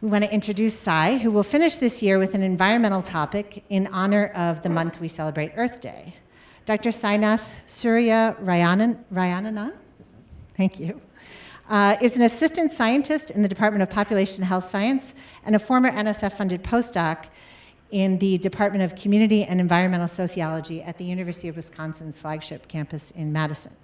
We want to introduce Sai, who will finish this year with an environmental topic in honor of the month we celebrate Earth Day. Dr. Sainath Suryanarayanan, thank you, is an assistant scientist in the Department of Population Health Science and a former NSF-funded postdoc in the Department of Community and Environmental Sociology at the University of Wisconsin's flagship campus in Madison.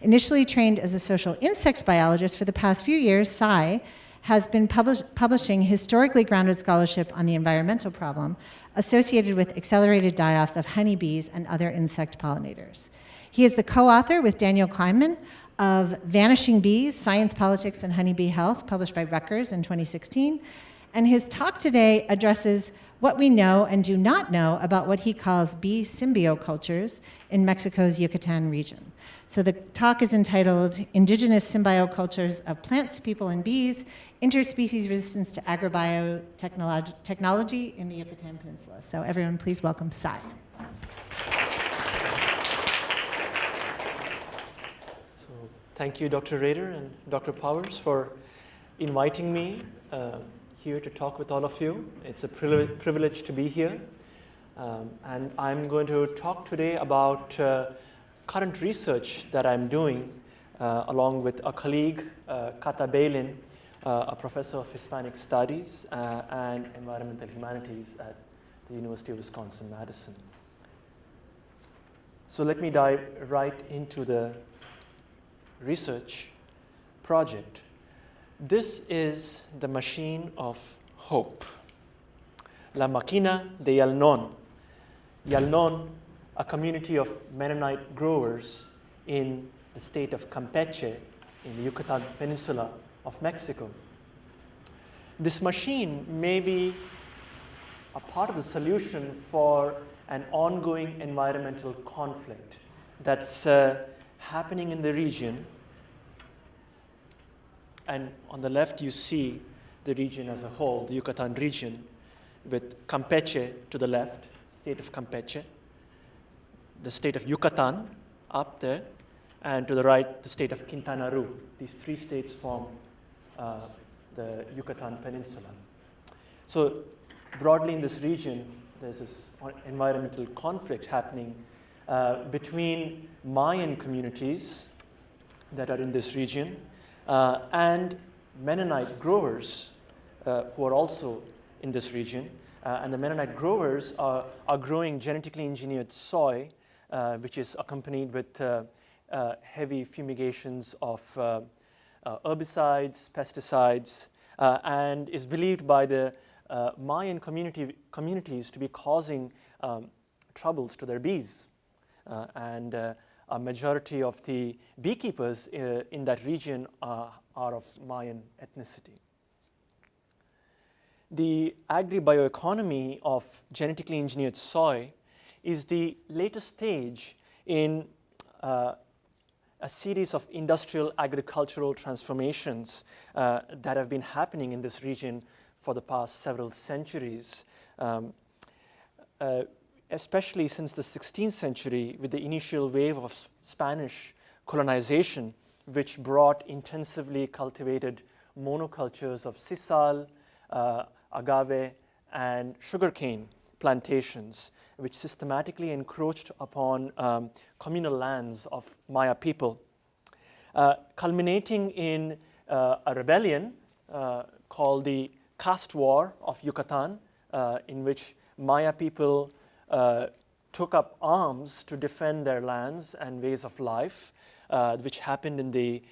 Initially trained as a social insect biologist, for the past few years, Sai has been publishing historically grounded scholarship on the environmental problem associated with accelerated die-offs of honeybees and other insect pollinators. He is the co-author with Daniel Kleinman of Vanishing Bees, Science, Politics, and Honeybee Health, published by Rutgers in 2016. And his talk today addresses what we know and do not know about what he calls bee symbiocultures in Mexico's Yucatán region. So the talk is entitled Indigenous Symbiocultures of Plants, People, and Bees, Interspecies Resistance to Agribiotechnology in the Yucatán Peninsula. So everyone, please welcome Sai. So thank you, Dr. Rader and Dr. Powers, for inviting me here to talk with all of you. It's a privilege to be here. And I'm going to talk today about current research that I'm doing along with a colleague, Kata Bailin, a professor of Hispanic Studies and Environmental Humanities at the University of Wisconsin-Madison. So let me dive right into the research project. This is the machine of hope. La Máquina de Yalnón. Yalnón, a community of Mennonite growers in the state of Campeche in the Yucatán Peninsula of Mexico. This machine may be a part of the solution for an ongoing environmental conflict that's happening in the region. And on the left, you see the region as a whole, the Yucatán region, with Campeche to the left, state of Campeche, the state of Yucatán up there, and to the right, the state of Quintana Roo. These three states form the Yucatán Peninsula. So broadly in this region, there's this environmental conflict happening between Mayan communities that are in this region and Mennonite growers who are also in this region. And the Mennonite growers are growing genetically engineered soy, which is accompanied with heavy fumigations of herbicides, pesticides, and is believed by the Mayan communities to be causing troubles to their bees. And a majority of the beekeepers in that region are of Mayan ethnicity. The agribioeconomy of genetically engineered soy is the latest stage in a series of industrial agricultural transformations that have been happening in this region for the past several centuries, especially since the 16th century with the initial wave of Spanish colonization, which brought intensively cultivated monocultures of sisal, agave, and sugarcane plantations, which systematically encroached upon communal lands of Maya people, culminating in a rebellion called the Caste War of Yucatán, in which Maya people took up arms to defend their lands and ways of life, which happened in the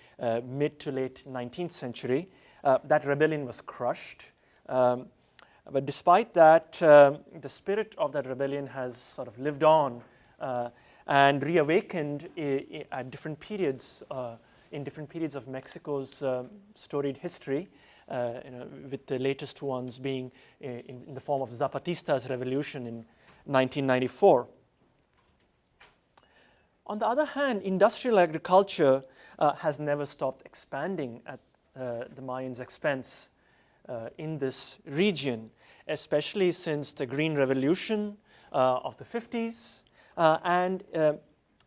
mid to late 19th century. That rebellion was crushed. But despite that, the spirit of that rebellion has sort of lived on and reawakened at different periods, in different periods of Mexico's storied history, with the latest ones being in the form of Zapatista's revolution in 1994. On the other hand, industrial agriculture has never stopped expanding at the Mayans' expense in this region, especially since the Green Revolution of the 50s, and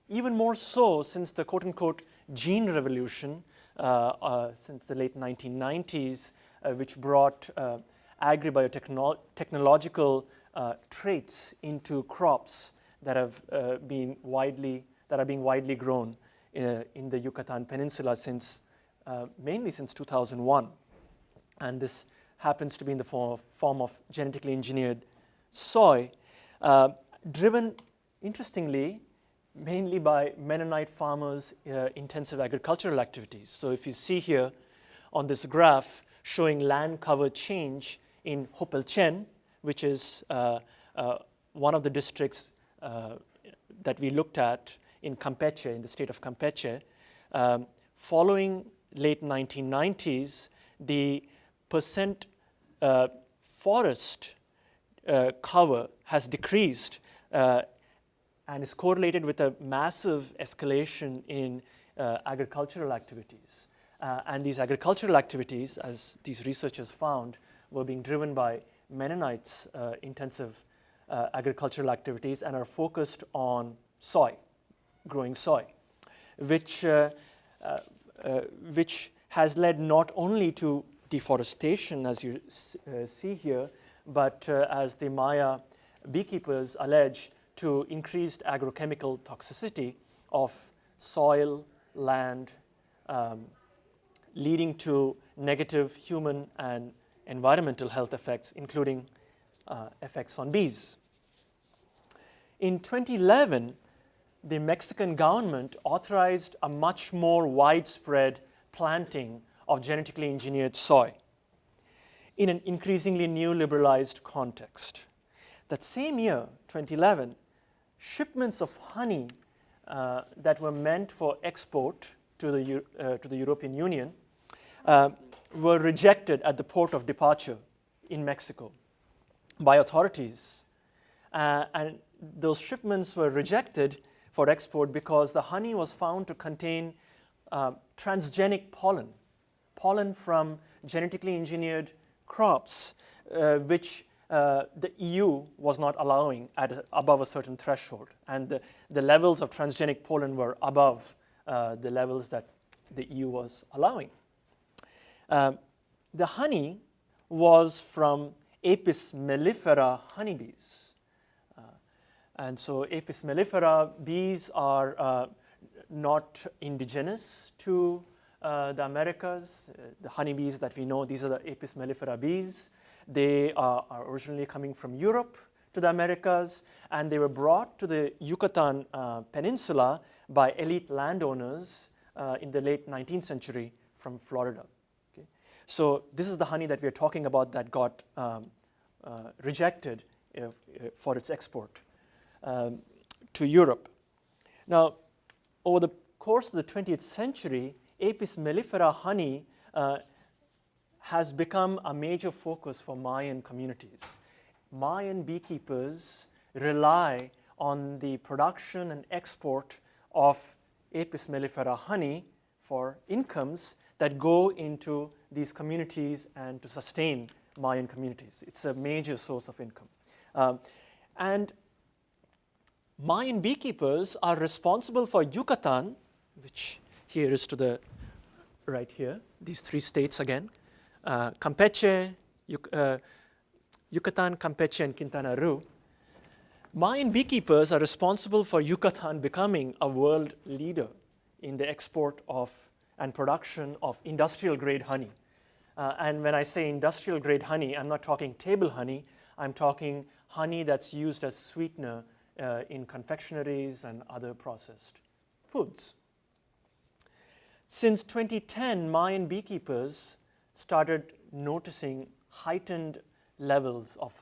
even more so since the quote-unquote Gene Revolution since the late 1990s, which brought agribiotechnological traits into crops that are being widely grown in the Yucatan Peninsula mainly since 2001. And this happens to be in the form of genetically engineered soy, driven, interestingly, mainly by Mennonite farmers' intensive agricultural activities. So if you see here on this graph showing land cover change in Hopelchen, which is one of the districts that we looked at in Campeche, in the state of Campeche, following late 1990s, the percent forest cover has decreased and is correlated with a massive escalation in agricultural activities. And these agricultural activities, as these researchers found, were being driven by Mennonites' intensive agricultural activities and are focused on soy, growing soy, which has led not only to deforestation, as you see here, but as the Maya beekeepers allege, to increased agrochemical toxicity of soil, land, leading to negative human and environmental health effects, including effects on bees. In 2011, the Mexican government authorized a much more widespread planting of genetically engineered soy in an increasingly new liberalized context. That same year, 2011, shipments of honey that were meant for export to the European Union were rejected at the port of departure in Mexico by authorities. And those shipments were rejected for export because the honey was found to contain transgenic pollen from genetically engineered crops, which the EU was not allowing above a certain threshold. And the levels of transgenic pollen were above the levels that the EU was allowing. The honey was from Apis mellifera honeybees. And so Apis mellifera bees are not indigenous to the Americas. The honeybees that we know, these are the Apis mellifera bees. They are originally coming from Europe to the Americas, and they were brought to the Yucatan Peninsula by elite landowners in the late 19th century from Florida. Okay? So this is the honey that we are talking about that got rejected for its export to Europe. Now, over the course of the 20th century, Apis mellifera honey has become a major focus for Mayan communities. Mayan beekeepers rely on the production and export of Apis mellifera honey for incomes that go into these communities and to sustain Mayan communities. It's a major source of income. And Mayan beekeepers are responsible for Yucatan, which here is to the right here, these three states again, Campeche, Yucatan, Campeche, and Quintana Roo. Mayan beekeepers are responsible for Yucatan becoming a world leader in the export of and production of industrial grade honey. And when I say industrial grade honey, I'm not talking table honey, I'm talking honey that's used as sweetener in confectionaries and other processed foods. Since 2010, Mayan beekeepers started noticing heightened levels of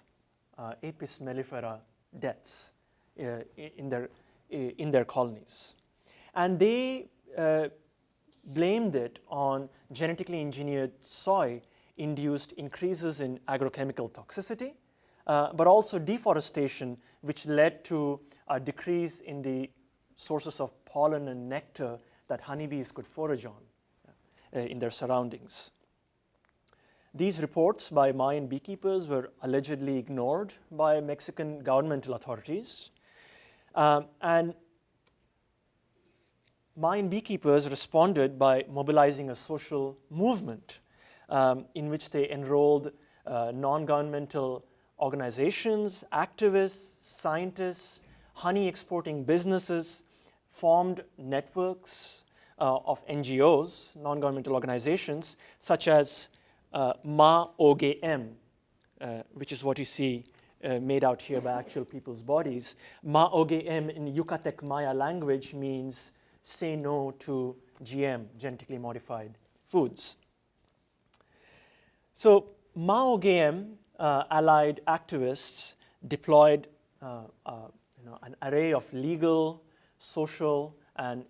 Apis mellifera deaths in their colonies. And they blamed it on genetically engineered soy-induced increases in agrochemical toxicity, but also deforestation, which led to a decrease in the sources of pollen and nectar that honeybees could forage on in their surroundings. These reports by Mayan beekeepers were allegedly ignored by Mexican governmental authorities. And Mayan beekeepers responded by mobilizing a social movement in which they enrolled non-governmental organizations, activists, scientists, honey exporting businesses, formed networks of NGOs, non-governmental organizations, such as Ma-OGM, which is what you see made out here by actual people's bodies. Ma-OGM in Yucatec Maya language means say no to GM, genetically modified foods. So Ma-OGM allied activists deployed an array of legal, social, and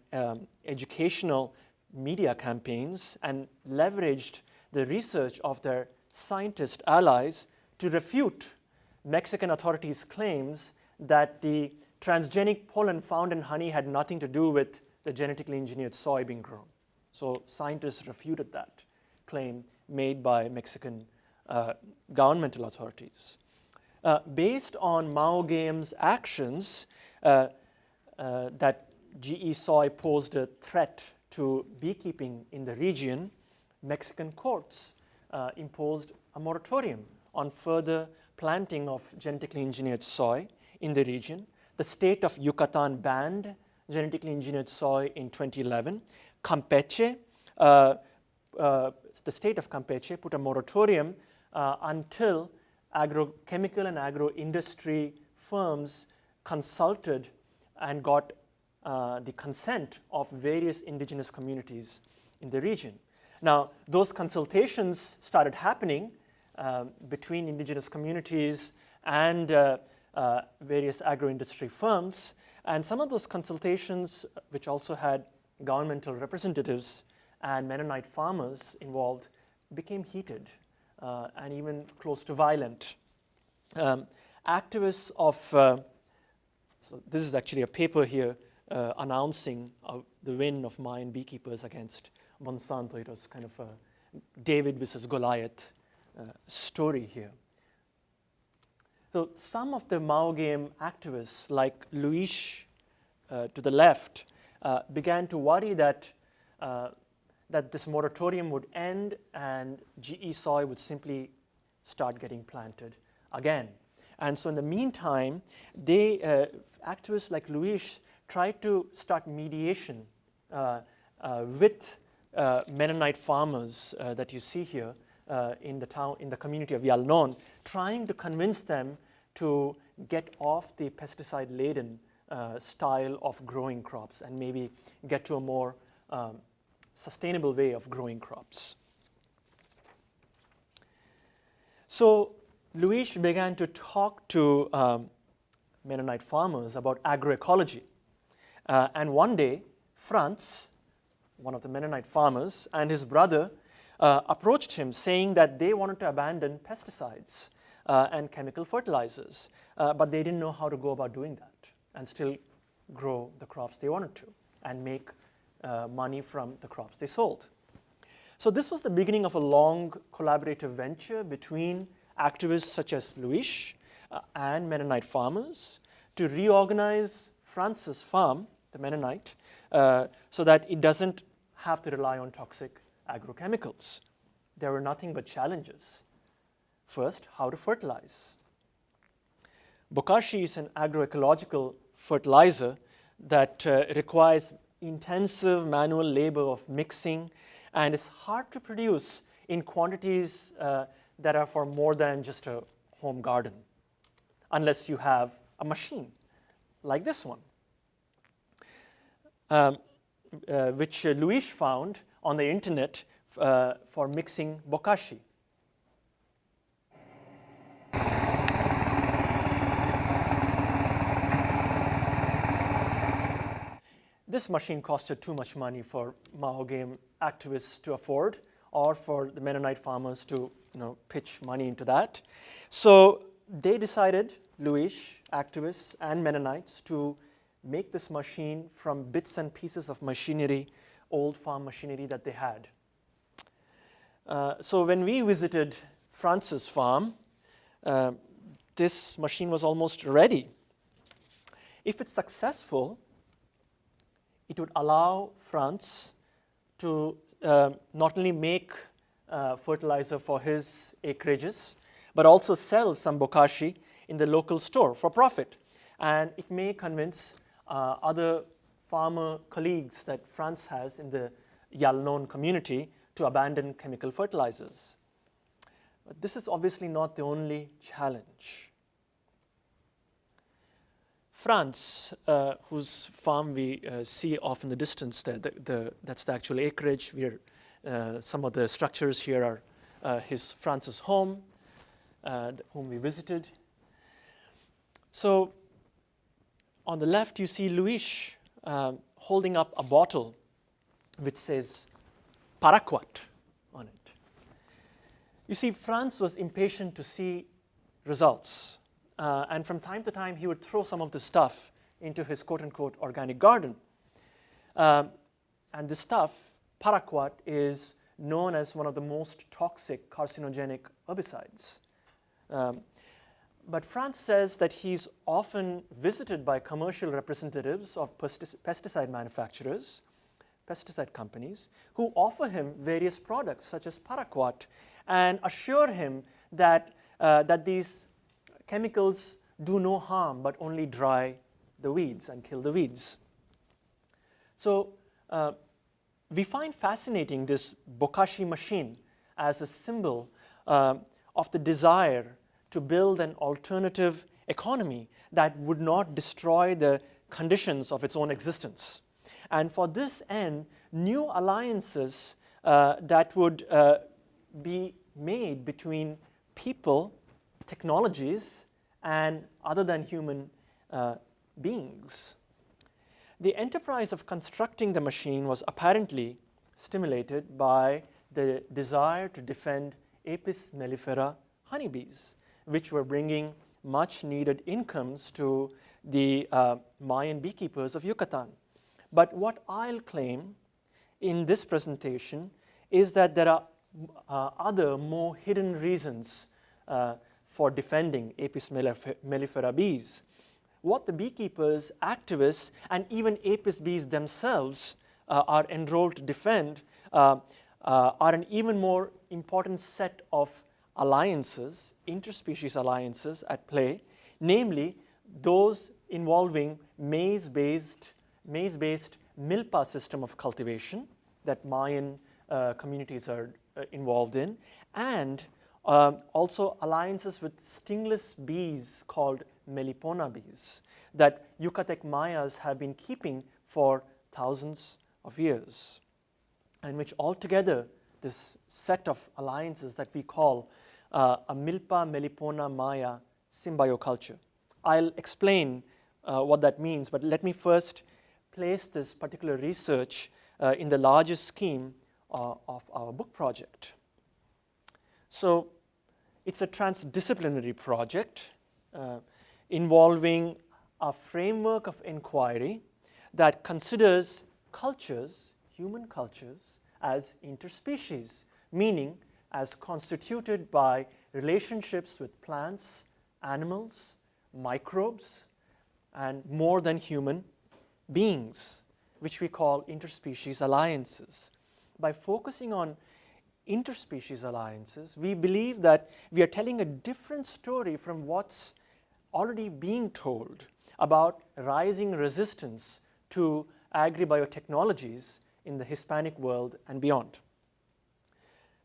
educational media campaigns and leveraged the research of their scientist allies to refute Mexican authorities' claims that the transgenic pollen found in honey had nothing to do with the genetically engineered soy being grown. So scientists refuted that claim made by Mexican governmental authorities. Based on Ma-OGM's actions, that GE soy posed a threat to beekeeping in the region, Mexican courts imposed a moratorium on further planting of genetically engineered soy in the region. The state of Yucatan banned genetically engineered soy in 2011. Campeche, the state of Campeche put a moratorium until agrochemical and agro-industry firms consulted and got the consent of various indigenous communities in the region. Now, those consultations started happening between indigenous communities and various agro-industry firms, and some of those consultations, which also had governmental representatives and Mennonite farmers involved, became heated and even close to violent. Activists of, so this is actually a paper here announcing the win of Mayan beekeepers against Monsanto. It was kind of a David versus Goliath story here. So some of the Ma-OGM activists, like Luis to the left, began to worry that this moratorium would end and GE soy would simply start getting planted again. And so in the meantime, activists like Luis tried to start mediation with Mennonite farmers that you see here in the community of Yalnon, trying to convince them to get off the pesticide-laden style of growing crops and maybe get to a more sustainable way of growing crops. So Luis began to talk to Mennonite farmers about agroecology. And one day, Franz, one of the Mennonite farmers, and his brother approached him saying that they wanted to abandon pesticides and chemical fertilizers, but they didn't know how to go about doing that and still grow the crops they wanted to and make money from the crops they sold. So this was the beginning of a long collaborative venture between activists such as Luis and Mennonite farmers to reorganize Franz's farm, the Mennonite, so that it doesn't have to rely on toxic agrochemicals. There were nothing but challenges. First, how to fertilize. Bokashi is an agroecological fertilizer that requires intensive manual labor of mixing and is hard to produce in quantities that are for more than just a home garden, unless you have a machine like this one, which Luis found on the internet for mixing bokashi. This machine costed too much money for Ma-OGM activists to afford, or for the Mennonite farmers to pitch money into that. So they decided, Luis, activists, and Mennonites, to make this machine from bits and pieces of machinery, old farm machinery that they had. So when we visited Franz's farm, this machine was almost ready. If it's successful, it would allow Franz to not only make fertilizer for his acreages, but also sells some bokashi in the local store for profit. And it may convince other farmer colleagues that France has in the Yalnon community to abandon chemical fertilizers. But this is obviously not the only challenge. France, whose farm we see off in the distance there, that's the actual acreage. Some of the structures here are France's home, whom we visited. So on the left, you see Luis holding up a bottle which says paraquat on it. You see, France was impatient to see results. And from time to time, he would throw some of the stuff into his quote-unquote organic garden. And this stuff, paraquat, is known as one of the most toxic carcinogenic herbicides. But France says that he's often visited by commercial representatives of pesticide manufacturers, pesticide companies, who offer him various products such as paraquat and assure him that these chemicals do no harm but only dry the weeds and kill the weeds. So we find fascinating this bokashi machine as a symbol of the desire to build an alternative economy that would not destroy the conditions of its own existence. And for this end, new alliances that would be made between people, technologies, and other than human beings. The enterprise of constructing the machine was apparently stimulated by the desire to defend Apis mellifera honeybees, which were bringing much needed incomes to the Mayan beekeepers of Yucatán. But what I'll claim in this presentation is that there are other more hidden reasons for defending Apis mellifera bees. What the beekeepers, activists, and even Apis bees themselves are enrolled to defend are an even more important set of alliances, interspecies alliances at play, namely those involving maize-based milpa system of cultivation that Mayan communities are involved in, and also alliances with stingless bees called Melipona bees that Yucatec Mayas have been keeping for thousands of years, and which altogether, this set of alliances that we call a Milpa Melipona Maya symbioculture. I'll explain what that means, but let me first place this particular research in the larger scheme of our book project. So it's a transdisciplinary project involving a framework of inquiry that considers cultures, human cultures, as interspecies, meaning as constituted by relationships with plants, animals, microbes, and more than human beings, which we call interspecies alliances. By focusing on interspecies alliances, we believe that we are telling a different story from what's already being told about rising resistance to agribiotechnologies in the Hispanic world and beyond.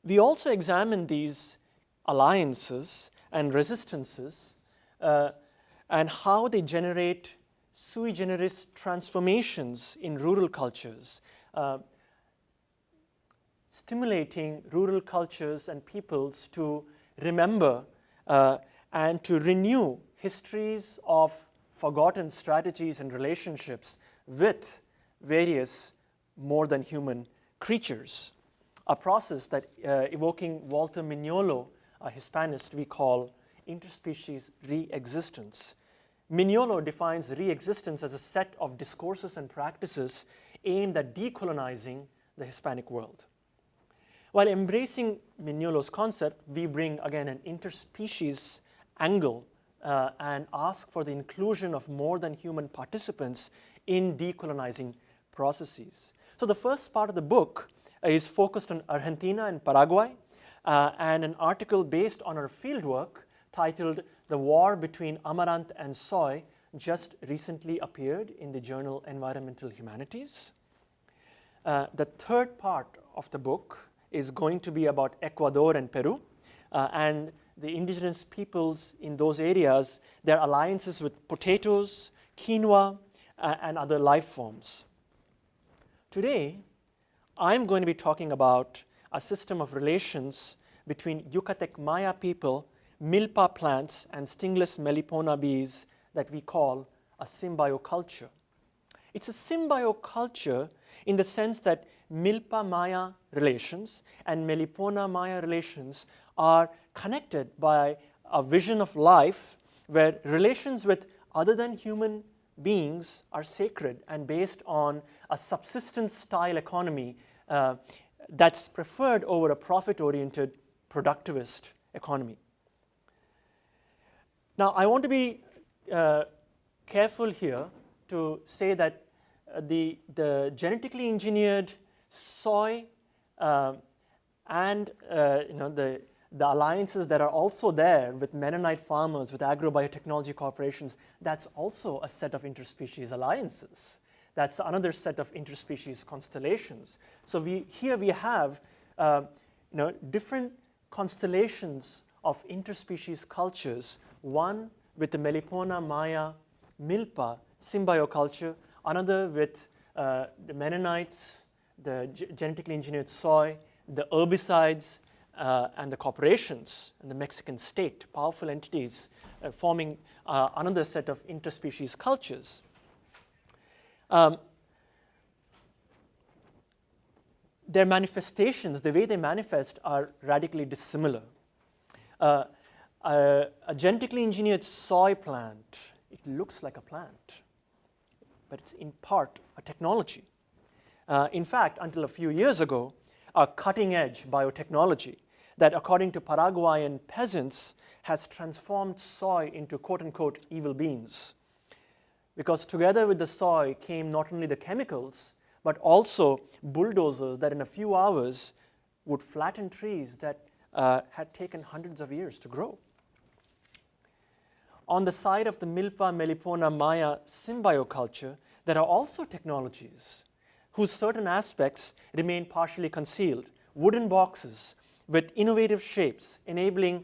We also examine these alliances and resistances and how they generate sui generis transformations in rural cultures, stimulating rural cultures and peoples to remember and to renew histories of forgotten strategies and relationships with various more than human creatures. A process that, evoking Walter Mignolo, a Hispanist, we call interspecies re-existence. Mignolo defines re-existence as a set of discourses and practices aimed at decolonizing the Hispanic world. While embracing Mignolo's concept, we bring again an interspecies angle and ask for the inclusion of more than human participants in decolonizing processes. So the first part of the book is focused on Argentina and Paraguay, and an article based on her fieldwork titled The War Between Amaranth and Soy just recently appeared in the journal Environmental Humanities. The third part of the book is going to be about Ecuador and Peru and the indigenous peoples in those areas, their alliances with potatoes, quinoa, and other life forms. Today, I'm going to be talking about a system of relations between Yucatec Maya people, milpa plants, and stingless Melipona bees that we call a symbioculture. It's a symbioculture in the sense that milpa Maya relations and Melipona Maya relations are connected by a vision of life where relations with other than human beings are sacred and based on a subsistence style economy that's preferred over a profit-oriented productivist economy. Now, I want to be careful here to say that the genetically engineered soy and the alliances that are also there with Mennonite farmers, with agrobiotechnology corporations, that's also a set of interspecies alliances. That's another set of interspecies constellations. So here we have different constellations of interspecies cultures, one with the Melipona Maya milpa symbioculture, another with the Mennonites, the genetically engineered soy, the herbicides, and the corporations and the Mexican state, powerful entities forming another set of interspecies cultures. Their manifestations, the way they manifest, are radically dissimilar. A genetically engineered soy plant, it looks like a plant, but it's in part a technology. In fact, until a few years ago, a cutting-edge biotechnology that, according to Paraguayan peasants, has transformed soy into quote-unquote evil beings. Because together with the soy came not only the chemicals, but also bulldozers that in a few hours would flatten trees that had taken hundreds of years to grow. On the side of the Milpa Melipona Maya symbioculture, there are also technologies whose certain aspects remain partially concealed. Wooden boxes with innovative shapes enabling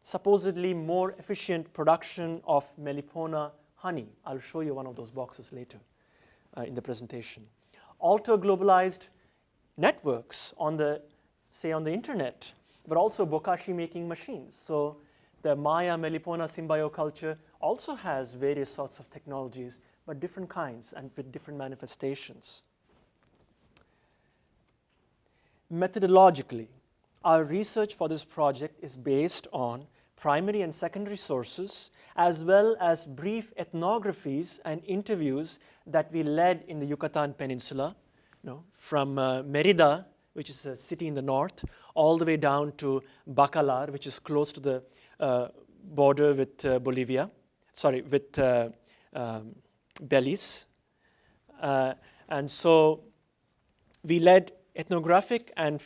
supposedly more efficient production of Melipona honey. I'll show you one of those boxes later in the presentation. Alter globalized networks on the internet, but also bokashi making machines. So the Maya Melipona symbioculture also has various sorts of technologies, but different kinds and with different manifestations. Methodologically, our research for this project is based on primary and secondary sources, as well as brief ethnographies and interviews that we led in the Yucatán Peninsula, from Mérida, which is a city in the north, all the way down to Bacalar, which is close to the border with Belize. And so we led ethnographic and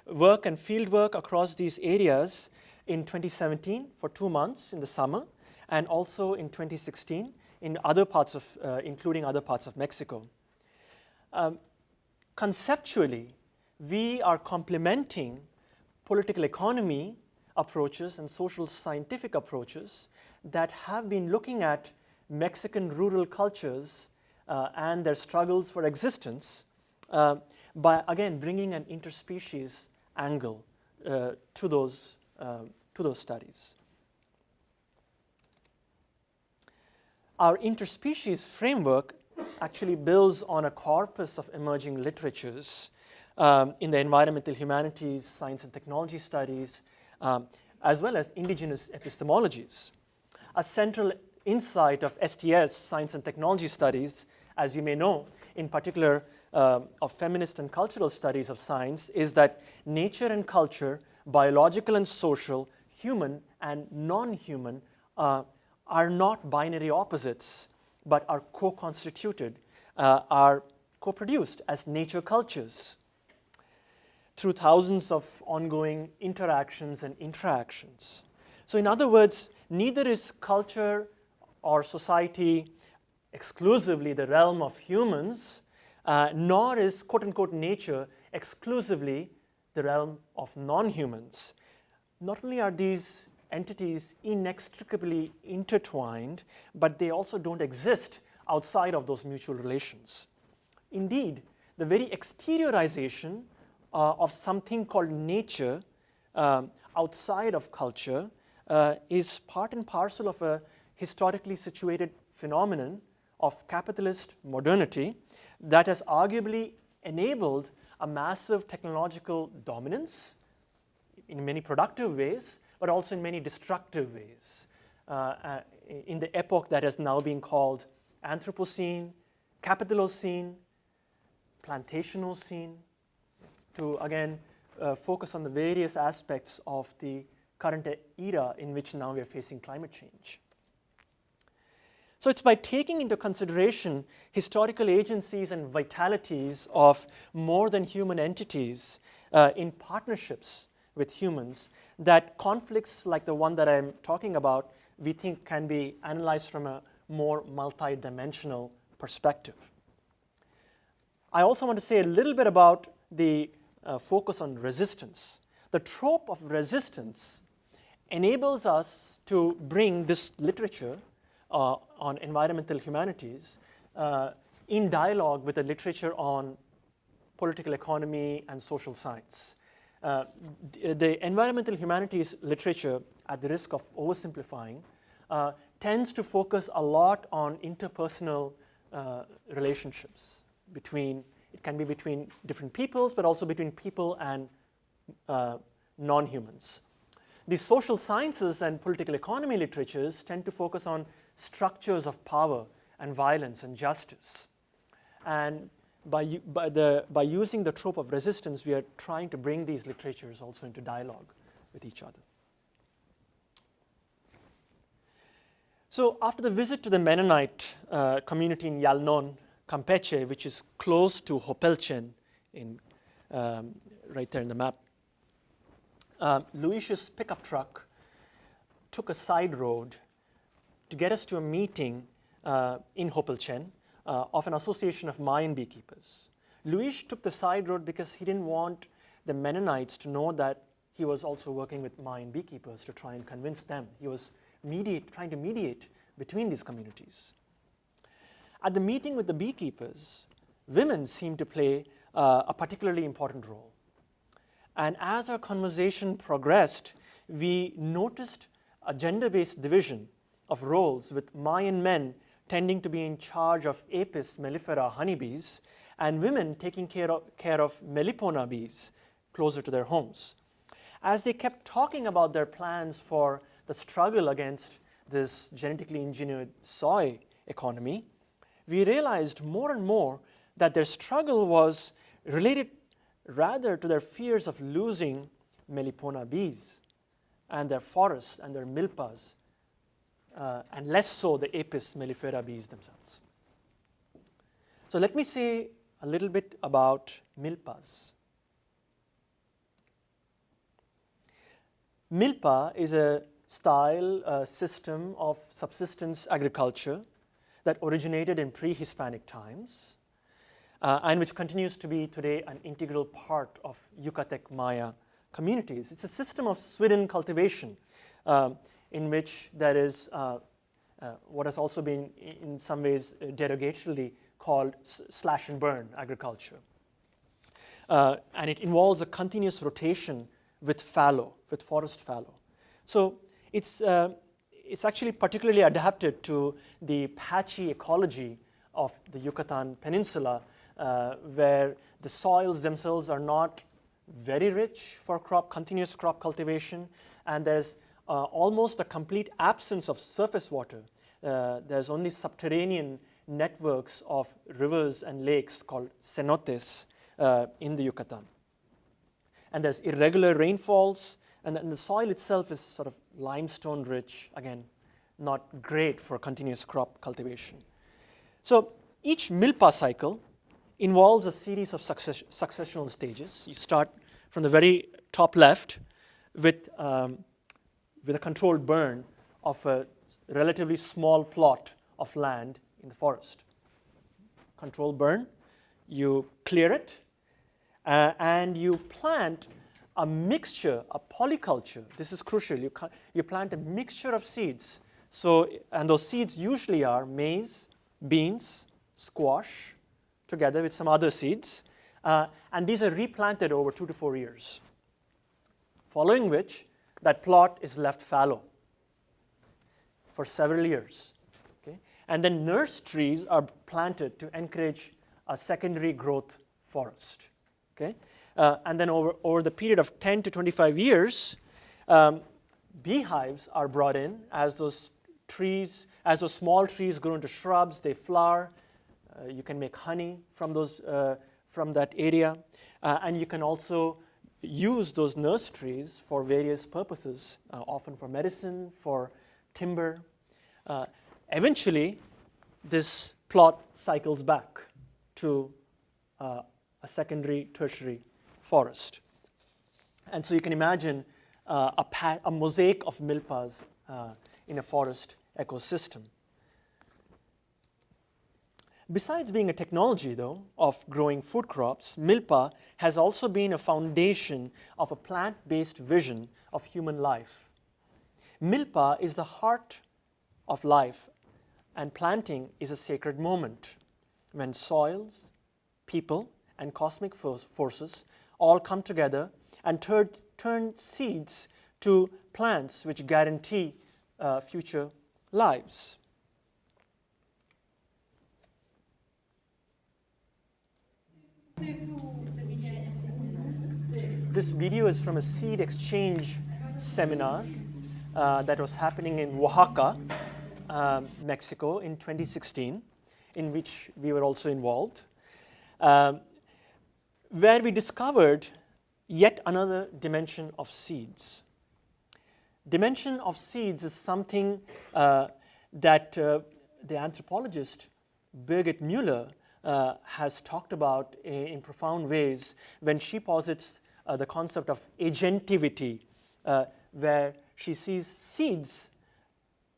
work and field work across these areas in 2017 for 2 months in the summer, and also in 2016 in other parts of, including other parts of Mexico. Conceptually, we are complementing political economy approaches and social scientific approaches that have been looking at Mexican rural cultures and their struggles for existence by, again, bringing an interspecies angle to those studies. Our interspecies framework actually builds on a corpus of emerging literatures in the environmental humanities, science and technology studies, as well as indigenous epistemologies. A central insight of STS, science and technology studies, as you may know, in particular of feminist and cultural studies of science, is that nature and culture, biological and social, human and non-human, are not binary opposites, but are co-constituted, are co-produced as nature cultures. through thousands of ongoing interactions and interactions. So in other words, neither is culture or society exclusively the realm of humans, nor is quote-unquote nature exclusively the realm of non-humans. Not only are these entities inextricably intertwined, but they also don't exist outside of those mutual relations. Indeed, the very exteriorization of something called nature outside of culture is part and parcel of a historically situated phenomenon of capitalist modernity that has arguably enabled a massive technological dominance in many productive ways, but also in many destructive ways. In the epoch that has now been called Anthropocene, Capitalocene, Plantationocene, to again focus on the various aspects of the current era in which now we are facing climate change. So it's by taking into consideration historical agencies and vitalities of more than human entities in partnerships with humans that conflicts like the one that I'm talking about, we think can be analyzed from a more multi-dimensional perspective. I also want to say a little bit about the focus on resistance. The trope of resistance enables us to bring this literature on environmental humanities in dialogue with the literature on political economy and social science. The environmental humanities literature, at the risk of oversimplifying, tends to focus a lot on interpersonal relationships between, it can be between different peoples, but also between people and non-humans. The social sciences and political economy literatures tend to focus on structures of power and violence and justice. And by using the trope of resistance, we are trying to bring these literatures also into dialogue with each other. So after the visit to the Mennonite community in Yalnon, Campeche, which is close to Hopelchen, right there in the map, Luis's pickup truck took a side road to get us to a meeting in Hopelchen of an association of Mayan beekeepers. Luis took the side road because he didn't want the Mennonites to know that he was also working with Mayan beekeepers to try and convince them. He was trying to mediate between these communities. At the meeting with the beekeepers, women seemed to play a particularly important role. And as our conversation progressed, we noticed a gender-based division of roles, with Mayan men tending to be in charge of Apis mellifera honeybees, and women taking care of Melipona bees closer to their homes. As they kept talking about their plans for the struggle against this genetically engineered soy economy, we realized more and more that their struggle was related rather to their fears of losing Melipona bees and their forests and their milpas, and less so the Apis mellifera bees themselves. So let me say a little bit about milpas. Milpa is a style, system of subsistence agriculture that originated in pre-Hispanic times and which continues to be today an integral part of Yucatec Maya communities. It's a system of swidden cultivation in which there is what has also been in some ways derogatorily called slash and burn agriculture. And it involves a continuous rotation with fallow, with forest fallow. So it's actually particularly adapted to the patchy ecology of the Yucatan Peninsula, where the soils themselves are not very rich for continuous crop cultivation, and there's almost a complete absence of surface water. There's only subterranean networks of rivers and lakes called cenotes in the Yucatan. And there's irregular rainfalls, and the soil itself is sort of limestone rich, again, not great for continuous crop cultivation. So each milpa cycle involves a series of successional stages. You start from the very top left with a controlled burn of a relatively small plot of land in the forest. Controlled burn, you clear it, and you plant a mixture, a polyculture. This is crucial. You plant a mixture of seeds. So, and those seeds usually are maize, beans, squash, together with some other seeds. And these are replanted over 2 to 4 years. Following which, that plot is left fallow for several years. Okay? And then nurse trees are planted to encourage a secondary growth forest. Okay? And then over the period of 10 to 25 years, beehives are brought in as those small trees grow into shrubs, they flower. You can make honey from that area. And you can also use those nurse trees for various purposes, often for medicine, for timber. Eventually, this plot cycles back to a secondary, tertiary forest. And so you can imagine a mosaic of milpas in a forest ecosystem. Besides being a technology, though, of growing food crops, milpa has also been a foundation of a plant-based vision of human life. Milpa is the heart of life, and planting is a sacred moment when soils, people, and cosmic forces all come together and turn seeds to plants which guarantee future lives. This video is from a seed exchange seminar that was happening in Oaxaca, Mexico in 2016, in which we were also involved, where we discovered yet another dimension of seeds. Dimension of seeds is something that the anthropologist Birgit Müller has talked about in profound ways when she posits the concept of agentivity, where she sees seeds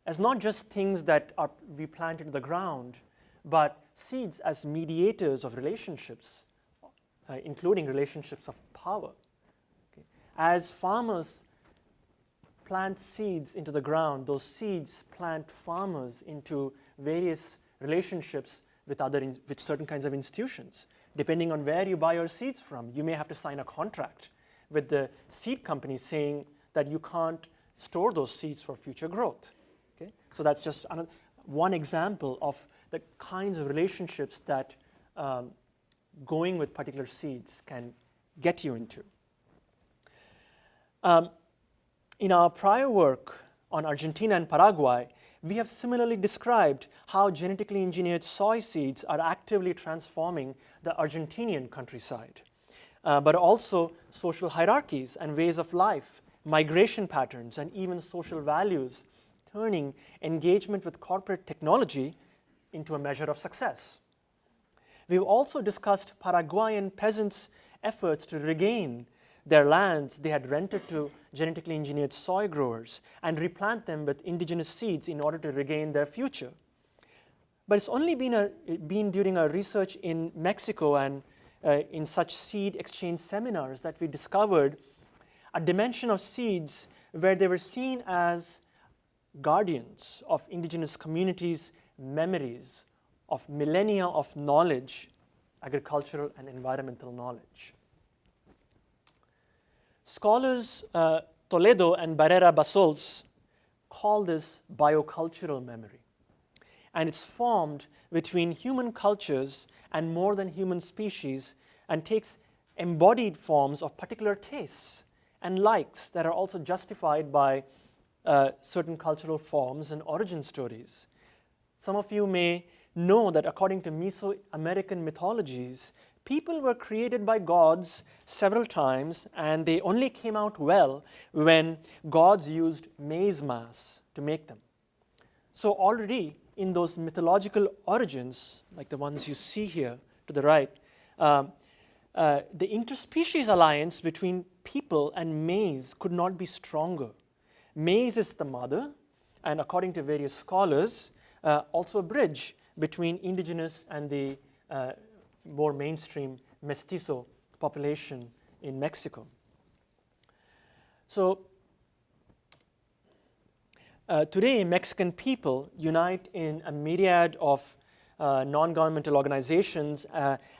as not just things that we plant into the ground, but seeds as mediators of relationships, including relationships of power. Okay. As farmers plant seeds into the ground, those seeds plant farmers into various relationships with certain kinds of institutions. Depending on where you buy your seeds from, you may have to sign a contract with the seed company saying that you can't store those seeds for future growth. Okay? So that's just one example of the kinds of relationships that going with particular seeds can get you into. In our prior work on Argentina and Paraguay, we have similarly described how genetically engineered soy seeds are actively transforming the Argentinian countryside, but also social hierarchies and ways of life, migration patterns, and even social values, turning engagement with corporate technology into a measure of success. We've also discussed Paraguayan peasants' efforts to regain their lands they had rented to genetically engineered soy growers and replant them with indigenous seeds in order to regain their future. But it's only been during our research in Mexico and in such seed exchange seminars that we discovered a dimension of seeds where they were seen as guardians of indigenous communities' memories of millennia of knowledge, agricultural and environmental knowledge. Scholars Toledo and Barrera Basols call this biocultural memory. And it's formed between human cultures and more than human species and takes embodied forms of particular tastes and likes that are also justified by certain cultural forms and origin stories. Some of you may know that according to Mesoamerican mythologies, people were created by gods several times, and they only came out well when gods used maize mass to make them. So already in those mythological origins, like the ones you see here to the right, the interspecies alliance between people and maize could not be stronger. Maize is the mother, and according to various scholars, also a bridge between indigenous and the more mainstream mestizo population in Mexico. So today, Mexican people unite in a myriad of non-governmental organizations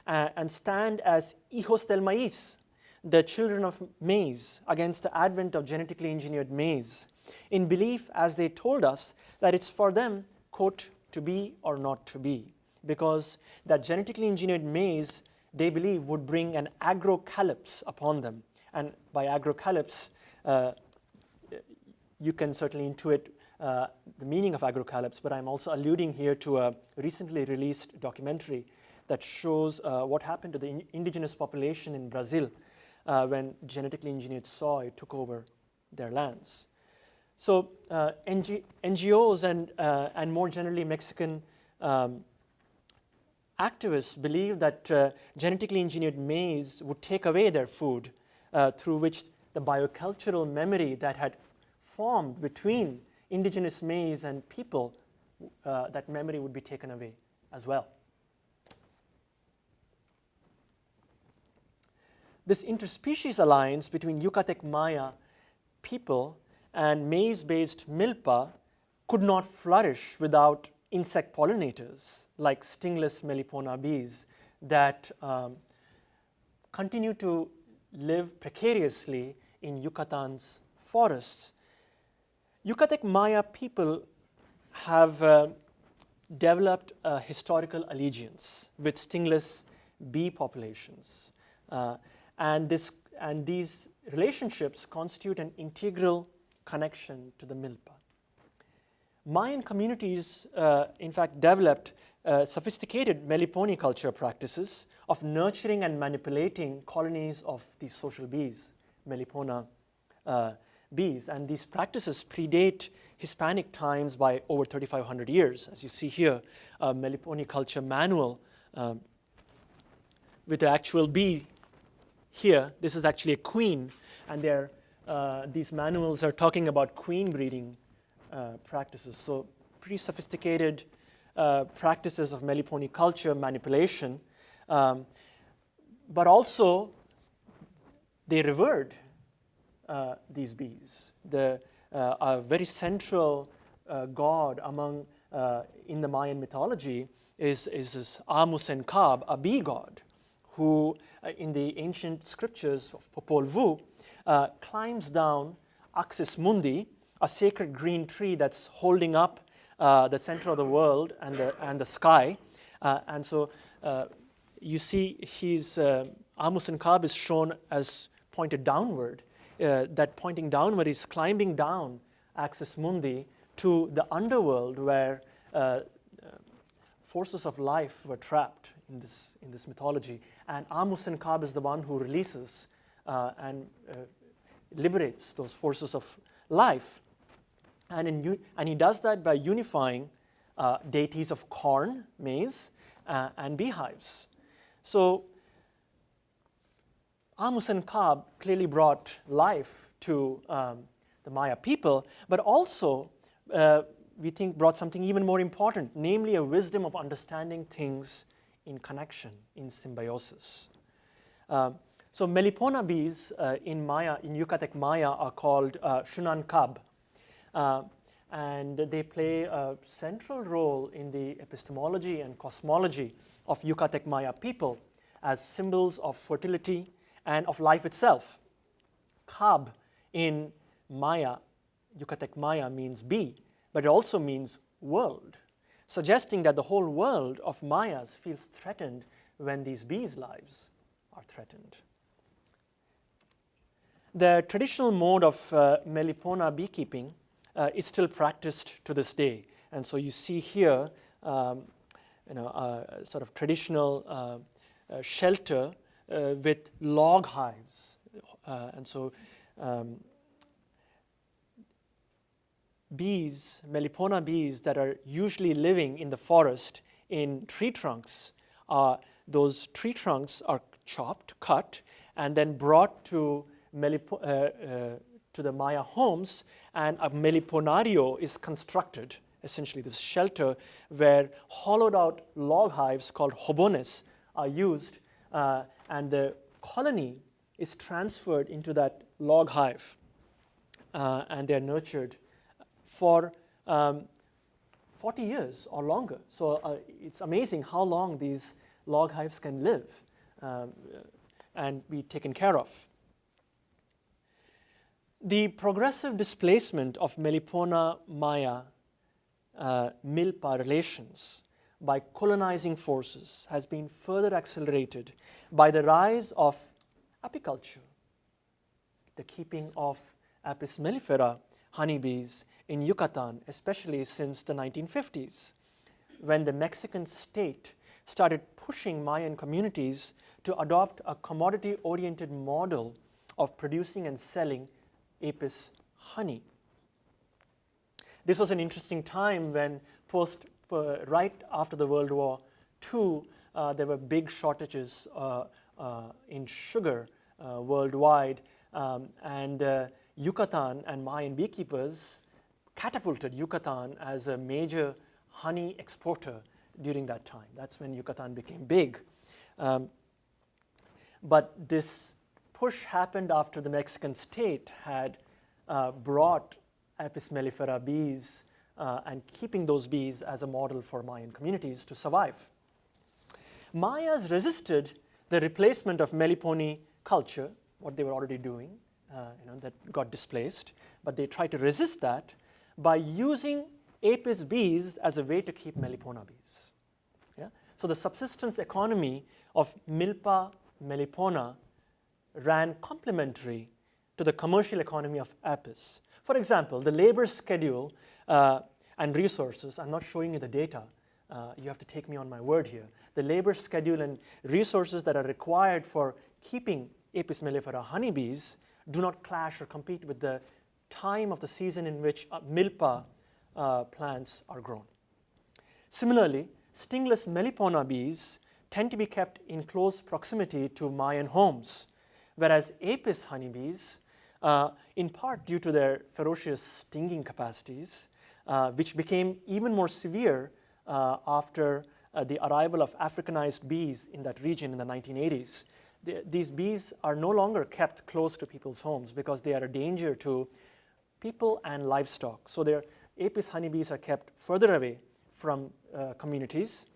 and stand as hijos del maíz, the children of maize, against the advent of genetically engineered maize, in belief, as they told us, that it's for them, quote, to be or not to be, because that genetically engineered maize, they believe, would bring an agrocalypse upon them. And by agrocalypse, you can certainly intuit the meaning of agrocalypse, but I'm also alluding here to a recently released documentary that shows what happened to the indigenous population in Brazil when genetically engineered soy took over their lands. So NGOs and more generally Mexican activists believe that genetically engineered maize would take away their food, through which the biocultural memory that had formed between indigenous maize and people, that memory would be taken away as well. This interspecies alliance between Yucatec Maya people and maize-based milpa could not flourish without insect pollinators like stingless Melipona bees that continue to live precariously in Yucatan's forests. Yucatec Maya people have developed a historical allegiance with stingless bee populations. And these relationships constitute an integral connection to the milpa. Mayan communities, in fact, developed sophisticated meliponiculture practices of nurturing and manipulating colonies of these social bees, Melipona bees. And these practices predate Hispanic times by over 3,500 years. As you see here, a meliponiculture manual with the actual bee here. This is actually a queen, and these manuals are talking about queen breeding practices. So pretty sophisticated practices of meliponiculture manipulation, but also they revered these bees. A very central god among in the Mayan mythology is this Amusencab, a bee god, who in the ancient scriptures of Popol Vuh climbs down Axis Mundi, a sacred green tree that's holding up the center of the world and the sky. And so you see Amusencab is shown as pointed downward. That pointing downward is climbing down Axis Mundi to the underworld where forces of life were trapped in this mythology. And Amusencab is the one who releases and liberates those forces of life. And he does that by unifying deities of corn, maize, and beehives. So Amusencab clearly brought life to the Maya people, but also we think brought something even more important, namely a wisdom of understanding things in connection, in symbiosis. So Melipona bees in Yucatec Maya are called Xunancab, and they play a central role in the epistemology and cosmology of Yucatec Maya people as symbols of fertility and of life itself. Cab in Maya, Yucatec Maya, means bee, but it also means world, suggesting that the whole world of Mayas feels threatened when these bees' lives are threatened. The traditional mode of Melipona beekeeping is still practiced to this day. And so you see here sort of traditional shelter with log hives. And so bees, Melipona bees that are usually living in the forest in tree trunks, those tree trunks are chopped, cut, and then brought to the Maya homes, and a meliponario is constructed, essentially this shelter where hollowed out log hives called hobones are used, and the colony is transferred into that log hive, and they're nurtured for 40 years or longer. So it's amazing how long these log hives can live and be taken care of. The progressive displacement of Melipona-Maya Milpa relations by colonizing forces has been further accelerated by the rise of apiculture, the keeping of Apis mellifera honeybees in Yucatan, especially since the 1950s, when the Mexican state started pushing Mayan communities to adopt a commodity-oriented model of producing and selling Apis honey. This was an interesting time when right after the World War II, there were big shortages in sugar worldwide, and Yucatan and Mayan beekeepers catapulted Yucatan as a major honey exporter during that time. That's when Yucatan became big. But this push happened after the Mexican state had brought Apis mellifera bees and keeping those bees as a model for Mayan communities to survive. Mayas resisted the replacement of Melipone culture, what they were already doing, that got displaced, but they tried to resist that by using Apis bees as a way to keep Melipona bees. Yeah? So the subsistence economy of Milpa Melipona ran complementary to the commercial economy of Apis. For example, the labor schedule and resources, I'm not showing you the data, you have to take me on my word here. The labor schedule and resources that are required for keeping Apis mellifera honeybees do not clash or compete with the time of the season in which milpa plants are grown. Similarly, stingless Melipona bees tend to be kept in close proximity to Mayan homes, whereas Apis honeybees, in part due to their ferocious stinging capacities, which became even more severe after the arrival of Africanized bees in that region in the 1980s. These bees are no longer kept close to people's homes because they are a danger to people and livestock. So their Apis honeybees are kept further away from communities.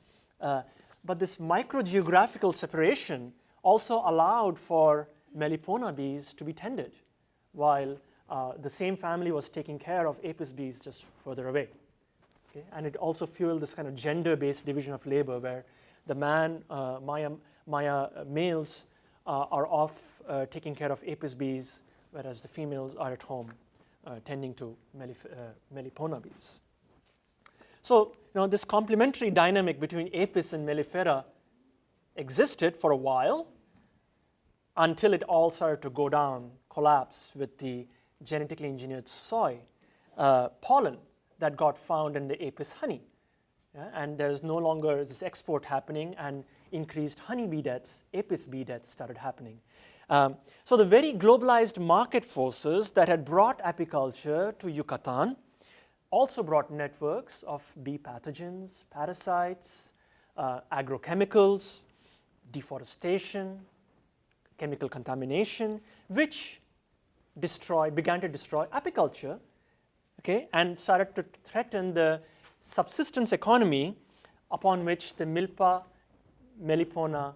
But this microgeographical separation also allowed for Melipona bees to be tended, while the same family was taking care of Apis bees just further away. Okay? And it also fueled this kind of gender-based division of labor where the Maya males are off taking care of Apis bees, whereas the females are at home tending to Melipona bees. So this complementary dynamic between Apis and Mellifera existed for a while until it all started to go down, collapse with the genetically engineered soy pollen that got found in the Apis honey. Yeah? And there's no longer this export happening, and increased honeybee deaths, Apis bee deaths started happening. So the very globalized market forces that had brought apiculture to Yucatan also brought networks of bee pathogens, parasites, agrochemicals, deforestation, chemical contamination, which began to destroy apiculture, okay, and started to threaten the subsistence economy upon which the Milpa-Melipona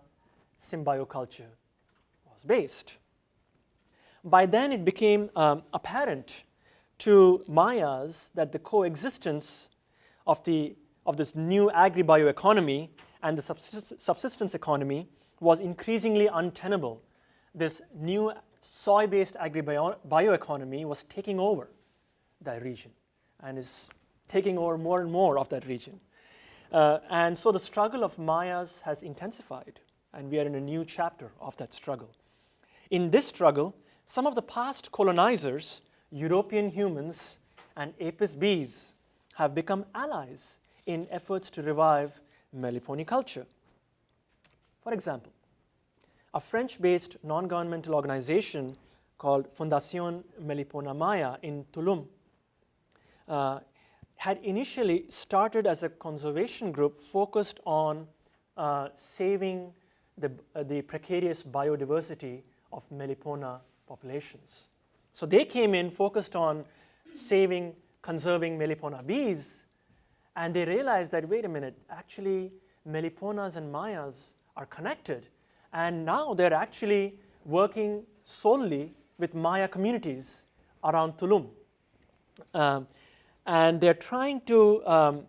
symbioculture was based. By then, it became apparent to Mayas that the coexistence of this new agribioeconomy and the subsistence economy was increasingly untenable. This new soy-based agribioeconomy was taking over that region and is taking over more and more of that region. And so the struggle of Mayas has intensified, and we are in a new chapter of that struggle. In this struggle, some of the past colonizers, European humans and Apis bees, have become allies in efforts to revive Melipone culture. For example, a French-based non-governmental organization called Fundación Melipona Maya in Tulum had initially started as a conservation group focused on saving the precarious biodiversity of Melipona populations. So they came in focused on conserving Melipona bees, and they realized that, wait a minute, actually Meliponas and Mayas are connected, and now they're actually working solely with Maya communities around Tulum. And they're trying to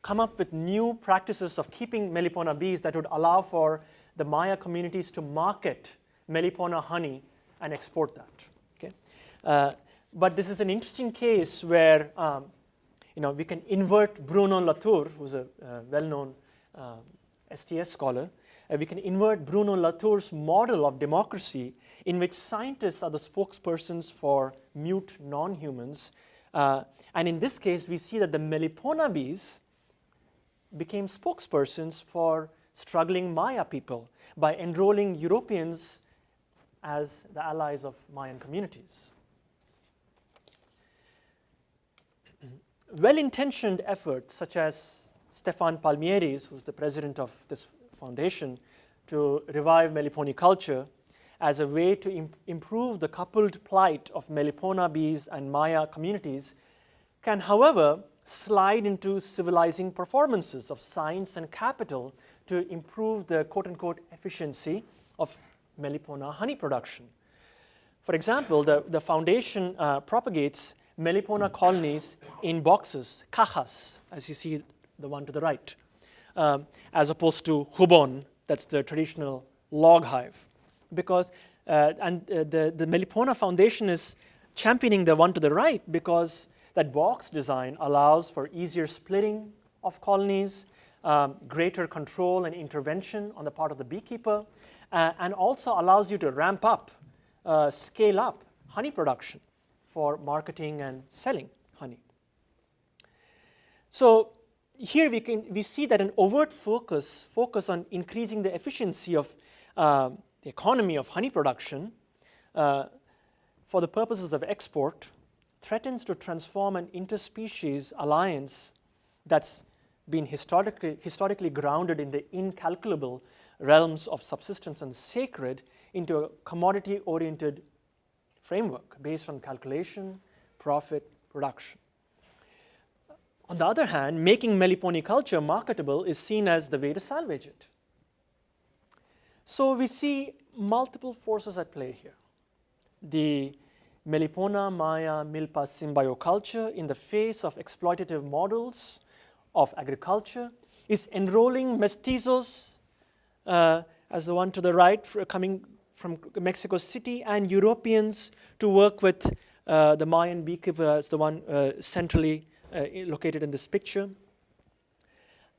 come up with new practices of keeping Melipona bees that would allow for the Maya communities to market Melipona honey and export that. Okay? But this is an interesting case where we can invert Bruno Latour, who's a well-known STS scholar. We can invert Bruno Latour's model of democracy in which scientists are the spokespersons for mute non-humans. And in this case, we see that the Melipona bees became spokespersons for struggling Maya people by enrolling Europeans as the allies of Mayan communities. Well-intentioned efforts such as Stefan Palmieri's, who's the president of this foundation, to revive Meliponiculture as a way to improve the coupled plight of Melipona bees and Maya communities can, however, slide into civilizing performances of science and capital to improve the quote-unquote efficiency of Melipona honey production. For example, the foundation propagates Melipona colonies in boxes, cajas, as you see the one to the right, as opposed to hubon, that's the traditional log hive. Because, the Melipona Foundation is championing the one to the right because that box design allows for easier splitting of colonies, greater control and intervention on the part of the beekeeper, and also allows you to ramp up, scale up honey production for marketing and selling honey. So here we see that an overt focus on increasing the efficiency of the economy of honey production for the purposes of export threatens to transform an interspecies alliance that's been historically grounded in the incalculable realms of subsistence and sacred into a commodity-oriented framework based on calculation, profit, production. On the other hand, making meliponiculture marketable is seen as the way to salvage it. So we see multiple forces at play here. The Melipona Maya Milpa symbioculture, in the face of exploitative models of agriculture, is enrolling mestizos, as the one to the right, coming from Mexico City, and Europeans to work with the Mayan beekeeper, as the one centrally located in this picture.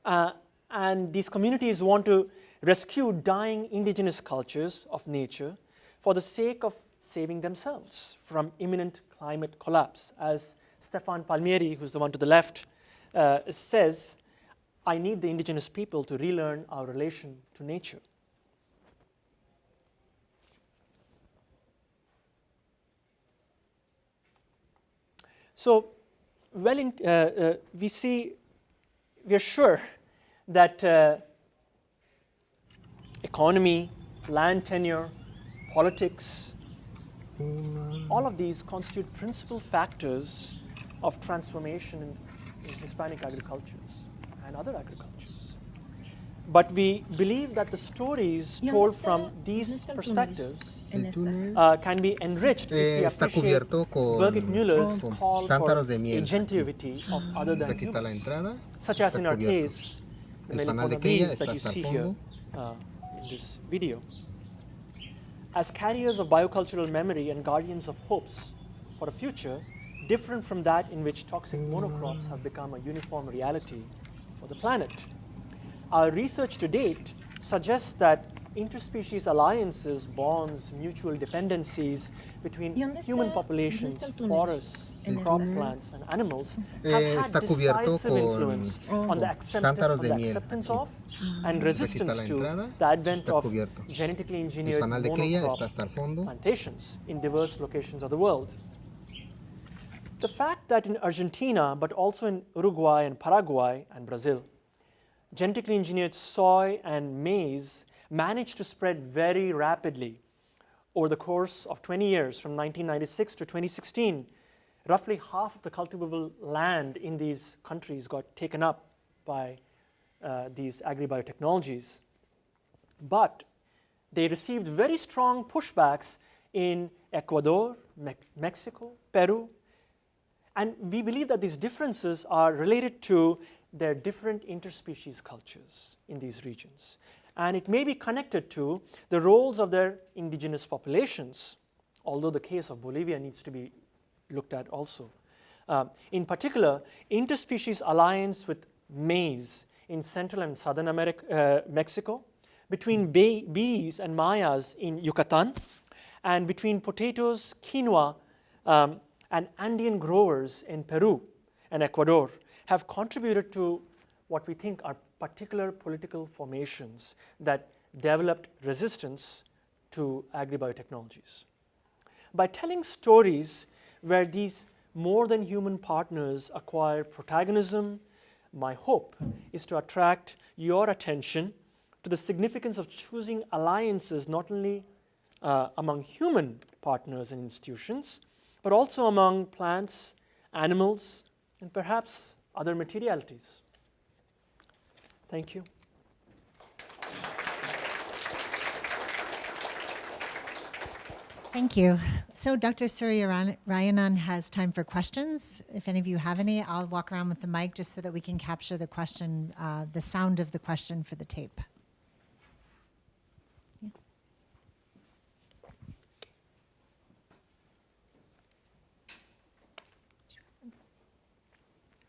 And these communities want to rescue dying indigenous cultures of nature for the sake of saving themselves from imminent climate collapse. As Stefan Palmieri, who's the one to the left, says, I need the indigenous people to relearn our relation to nature. So, we are sure that economy, land tenure, politics, all of these constitute principal factors of transformation in Hispanic agricultures and other agricultures. But we believe that the stories told from these perspectives can be enriched if we appreciate Birgit Müller's call for agentivity of other than humans, such as in our case, the Melipona bees that you see here in this video. As carriers of biocultural memory and guardians of hopes for a future different from that in which toxic monocrops have become a uniform reality for the planet. Our research to date suggests that interspecies alliances, bonds, mutual dependencies between human populations, forests, crop plants and animals have had está cubierto decisive con, influence on the cántaros de miel acceptance aquí. of and resistance la to entrada, the advent está of cubierto. genetically El engineered panal de cría monocrop está hasta el fondo. plantations in diverse locations of the world. The fact that in Argentina, but also in Uruguay and Paraguay and Brazil, genetically engineered soy and maize managed to spread very rapidly over the course of 20 years, from 1996 to 2016, roughly half of the cultivable land in these countries got taken up by these agribiotechnologies. But they received very strong pushbacks in Ecuador, Mexico, Peru, and we believe that these differences are related to their different interspecies cultures in these regions. And it may be connected to the roles of their indigenous populations, although the case of Bolivia needs to be looked at also. In particular, interspecies alliance with maize in Central and Southern America, Mexico, between bees and mayas in Yucatán, and between potatoes, quinoa, and Andean growers in Peru and Ecuador have contributed to what we think are particular political formations that developed resistance to agribiotechnologies. By telling stories where these more than human partners acquire protagonism, my hope is to attract your attention to the significance of choosing alliances not only among human partners and institutions, but also among plants, animals, and perhaps other materialities. Thank you. Thank you. So Dr. Suryanarayanan has time for questions. If any of you have any, I'll walk around with the mic just so that we can capture the question, the sound of the question for the tape. Yeah. Oh,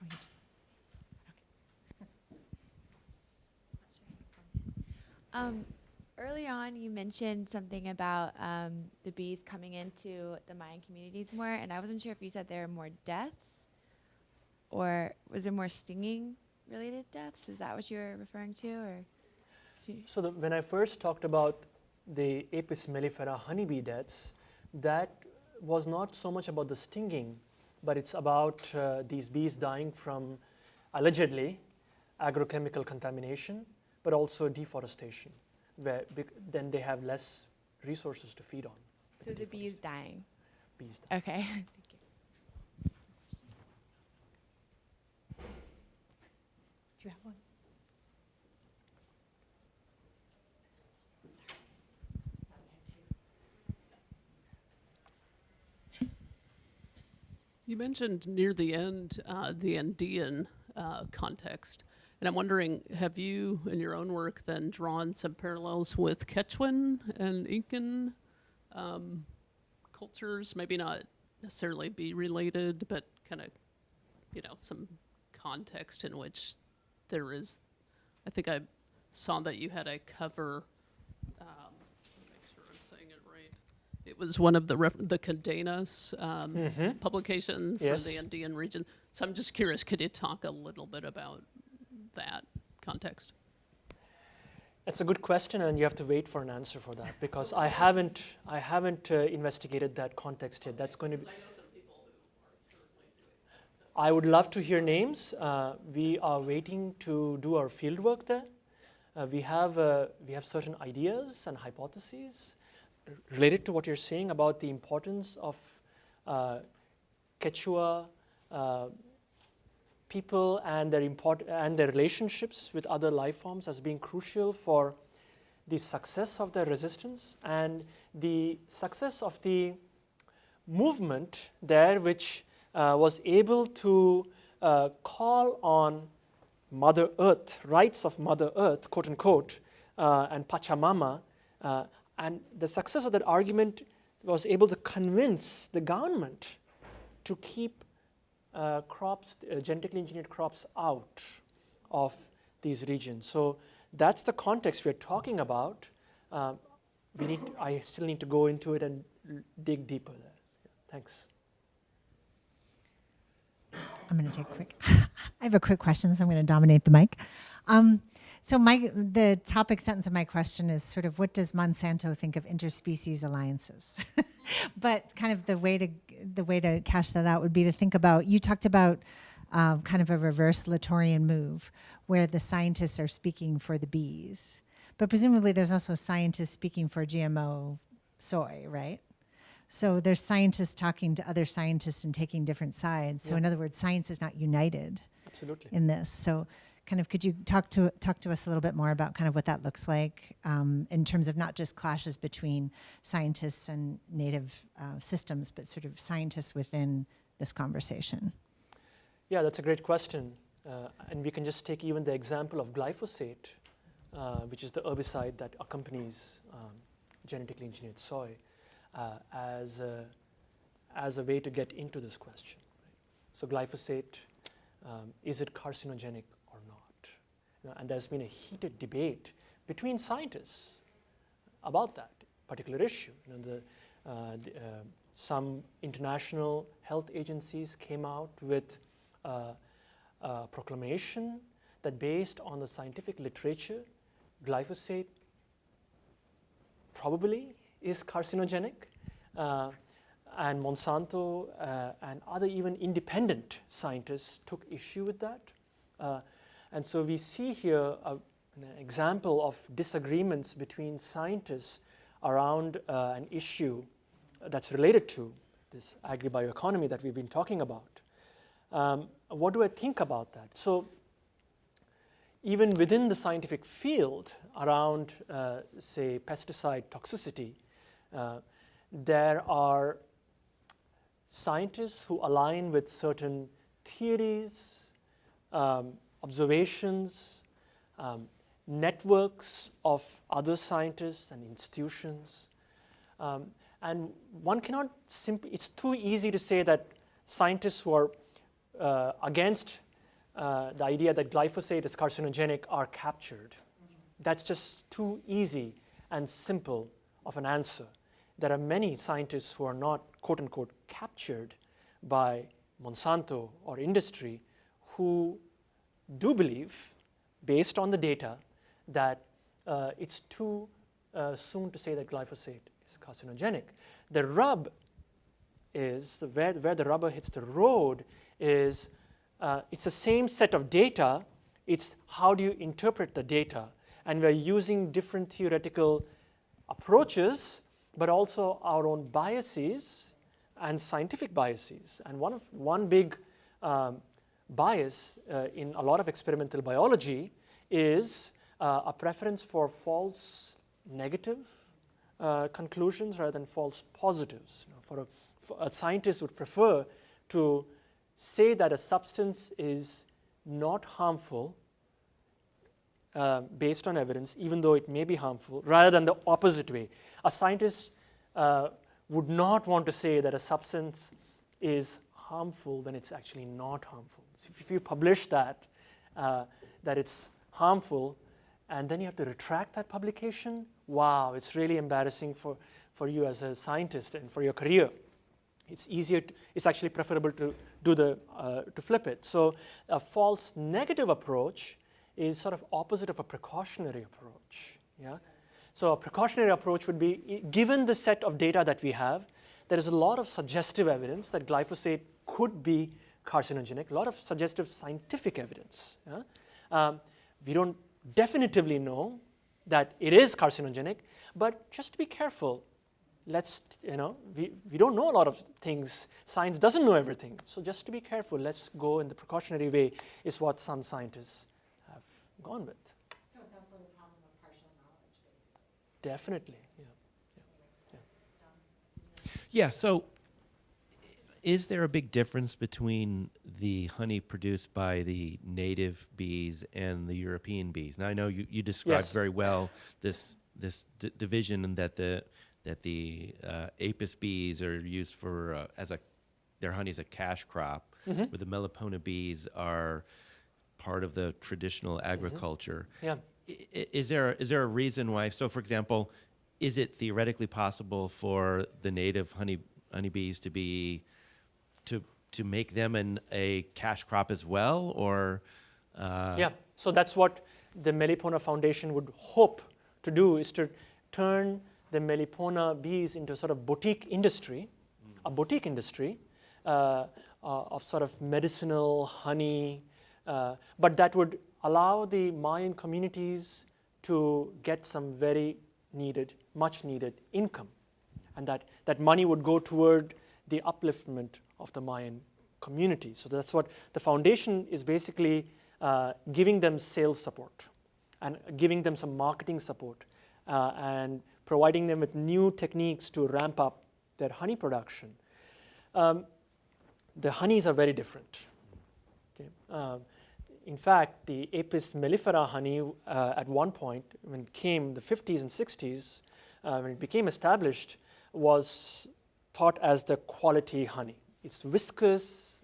you just- Early on, you mentioned something about the bees coming into the Mayan communities more, and I wasn't sure if you said there were more deaths, or was there more stinging-related deaths? Is that what you were referring to, or? So when I first talked about the Apis mellifera honeybee deaths, that was not so much about the stinging, but it's about these bees dying from, allegedly, agrochemical contamination, but also deforestation, where then they have less resources to feed on. So the bees dying. Bees dying. Okay. Thank you. Do you have one? You mentioned near the end the Andean context, and I'm wondering, have you, in your own work, then drawn some parallels with Quechuan and Incan cultures? Maybe not necessarily be related, but kind of, some context in which there is. I think I saw that you had a cover. Make sure I'm saying it right. It was one of the Cadenas publication Yes. from the Andean region. So I'm just curious, could you talk a little bit about that context? It's a good question, and you have to wait for an answer for that because I haven't investigated that context yet. That's going to be. I know some people who are currently doing that. So. I would love to hear names. We are waiting to do our field work there. We have certain ideas and hypotheses related to what you're saying about the importance of Quechua people and their relationships with other life forms as being crucial for the success of their resistance and the success of the movement there, which was able to call on Mother Earth, rights of Mother Earth, quote unquote, and Pachamama, and the success of that argument was able to convince the government to keep crops, genetically engineered crops out of these regions. So that's the context we're talking about. I still need to go into it and dig deeper there. Yeah, thanks. I'm going to take a quick. I have a quick question, so I'm going to dominate the mic. So the topic sentence of my question is sort of, what does Monsanto think of interspecies alliances? But kind of the way to cash that out would be to think about, you talked about kind of a reverse Latourian move where the scientists are speaking for the bees. But presumably there's also scientists speaking for GMO soy, right? So there's scientists talking to other scientists and taking different sides. So in other words, science is not united. Absolutely. In this. So kind of could you talk to us a little bit more about kind of what that looks like in terms of not just clashes between scientists and native systems, but sort of scientists within this conversation? Yeah, that's a great question. And we can just take even the example of glyphosate, which is the herbicide that accompanies genetically engineered soy, as a way to get into this question. Right? So glyphosate, is it carcinogenic or not? And there's been a heated debate between scientists about that particular issue. Some international health agencies came out with a proclamation that based on the scientific literature, glyphosate probably is carcinogenic. And Monsanto and other even independent scientists took issue with that. And so we see here an example of disagreements between scientists around an issue that's related to this agribioeconomy that we've been talking about. What do I think about that? So even within the scientific field around, say, pesticide toxicity, there are scientists who align with certain theories, observations, networks of other scientists and institutions. And one cannot simply, it's too easy to say that scientists who are against the idea that glyphosate is carcinogenic are captured. That's just too easy and simple of an answer. There are many scientists who are not, quote unquote, captured by Monsanto or industry who do believe, based on the data, that it's too soon to say that glyphosate is carcinogenic. The rub is, where the rubber hits the road is, it's the same set of data, it's how do you interpret the data. And we're using different theoretical approaches, but also our own biases and scientific biases. And one big bias in a lot of experimental biology is a preference for false negative conclusions rather than false positives. For a scientist would prefer to say that a substance is not harmful based on evidence, even though it may be harmful, rather than the opposite way. A scientist would not want to say that a substance is harmful when it's actually not harmful. So if you publish that it's harmful, and then you have to retract that publication, wow, it's really embarrassing for you as a scientist and for your career. It's easier, it's actually preferable to do to flip it. So a false negative approach is sort of opposite of a precautionary approach. Yeah? So a precautionary approach would be, given the set of data that we have, there is a lot of suggestive evidence that glyphosate could be carcinogenic, a lot of suggestive scientific evidence. Yeah? We don't definitively know that it is carcinogenic, but just to be careful, we don't know a lot of things. Science doesn't know everything. So just to be careful, let's go in the precautionary way is what some scientists have gone with. So it's also the problem of partial knowledge, basically. Definitely, Yeah, so is there a big difference between the honey produced by the native bees and the European bees? Now I know you described very well this division, and that the apis bees are used for their honey is a cash crop, where the Melipona bees are part of the traditional agriculture. Yeah. Is there a reason why? So, for example, is it theoretically possible for the native honeybees to to make them a cash crop as well, or? Yeah, so that's what the Melipona Foundation would hope to do, is to turn the Melipona bees into sort of boutique industry, a boutique industry of sort of medicinal honey, but that would allow the Mayan communities to get some very needed, much needed income. And that money would go toward the upliftment of the Mayan community. So that's what the foundation is basically giving them sales support and giving them some marketing support and providing them with new techniques to ramp up their honey production. The honeys are very different. Okay? In fact, the Apis mellifera honey at one point, when it came the 50s and 60s, when it became established, was thought as the quality honey. It's viscous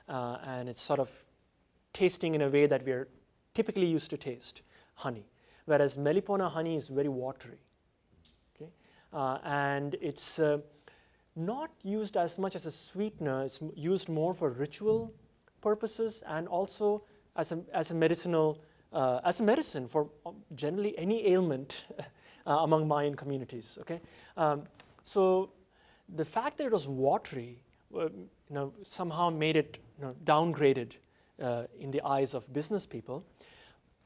and it's sort of tasting in a way that we're typically used to taste honey, whereas Melipona honey is very watery. Okay? And it's not used as much as a sweetener. It's used more for ritual purposes and also as a medicinal, as a medicine for generally any ailment among Mayan communities. Okay, so the fact that it was watery, somehow made it downgraded in the eyes of business people.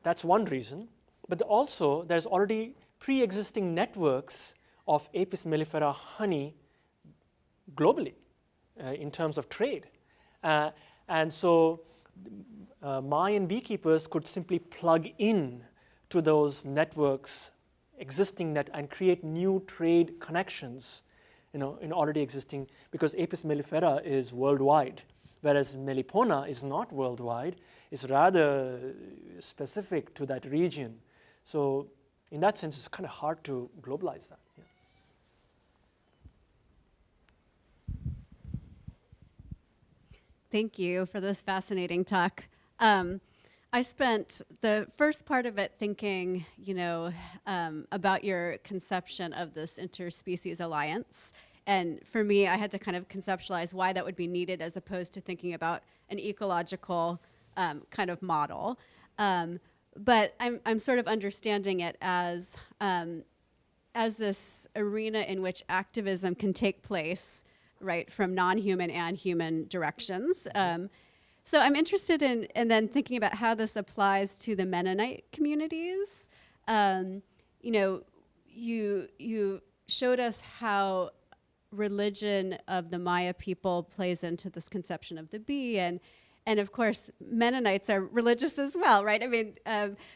That's one reason. But also, there's already pre-existing networks of Apis mellifera honey globally in terms of trade. And so Mayan beekeepers could simply plug in to those networks, existing and create new trade connections, in already existing, because Apis mellifera is worldwide, whereas Melipona is not worldwide, it's rather specific to that region. So in that sense, it's kind of hard to globalize that. Yeah. Thank you for this fascinating talk. I spent the first part of it thinking, about your conception of this interspecies alliance. And for me, I had to kind of conceptualize why that would be needed as opposed to thinking about an ecological kind of model. But I'm sort of understanding it as this arena in which activism can take place, right, from non-human and human directions. So I'm interested in then thinking about how this applies to the Mennonite communities. You showed us how religion of the Maya people plays into this conception of the bee, and of course Mennonites are religious as well, right? I mean,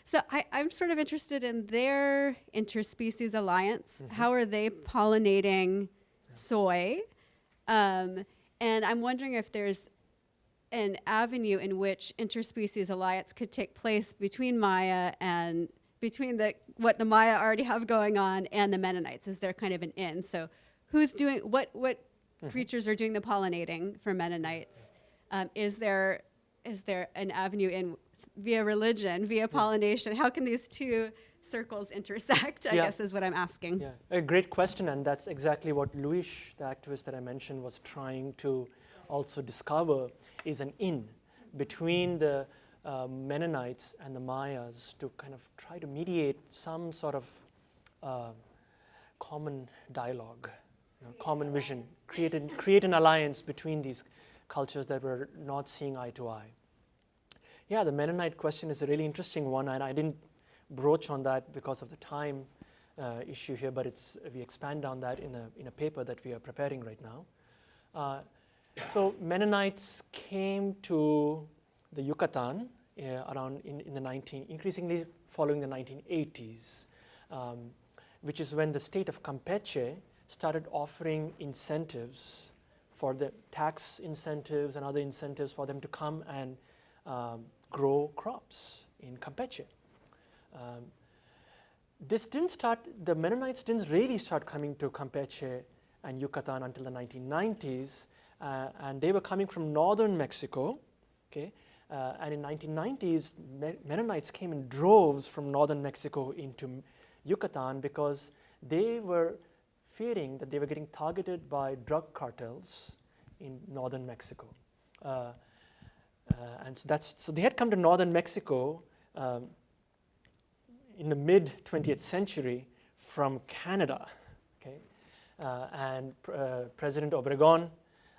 so I'm sort of interested in their interspecies alliance. Mm-hmm. How are they pollinating soy? And I'm wondering if there's an avenue in which interspecies alliance could take place between Maya and between what the Maya already have going on and the Mennonites. Is there kind of an in? So who's doing what mm-hmm. creatures are doing the pollinating for Mennonites? Is there an avenue in via religion, via pollination? How can these two circles intersect, I guess is what I'm asking. Yeah, a great question, and that's exactly what Luis, the activist that I mentioned, was trying to also discover, is an in between the Mennonites and the Mayas to kind of try to mediate some sort of common dialogue, common vision, create an alliance between these cultures that were not seeing eye to eye. Yeah, the Mennonite question is a really interesting one, and I didn't broach on that because of the time issue here, but we expand on that in a paper that we are preparing right now. So Mennonites came to the Yucatán around increasingly following the 1980s, which is when the state of Campeche started offering incentives for the tax incentives and other incentives for them to come and grow crops in Campeche. The Mennonites didn't really start coming to Campeche and Yucatan until the 1990s, and they were coming from northern Mexico, okay? And in 1990s, Mennonites came in droves from northern Mexico into Yucatan because they were fearing that they were getting targeted by drug cartels in northern Mexico. And so they had come to northern Mexico in the mid 20th century from Canada. Okay? And President Obregón,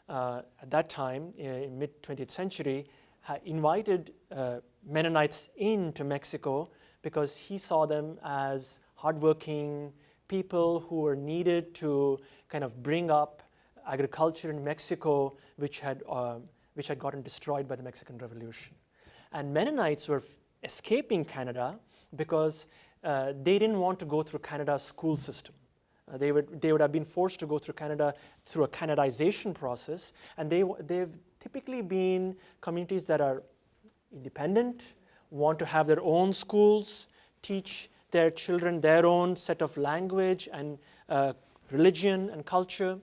at that time, in mid 20th century, invited Mennonites into Mexico because he saw them as hardworking people who were needed to kind of bring up agriculture in Mexico, which had gotten destroyed by the Mexican Revolution. And Mennonites were escaping Canada because they didn't want to go through Canada's school system. They would have been forced to go through Canada through a Canadization process, and they've typically been communities that are independent, want to have their own schools, teach their children their own set of language and religion and culture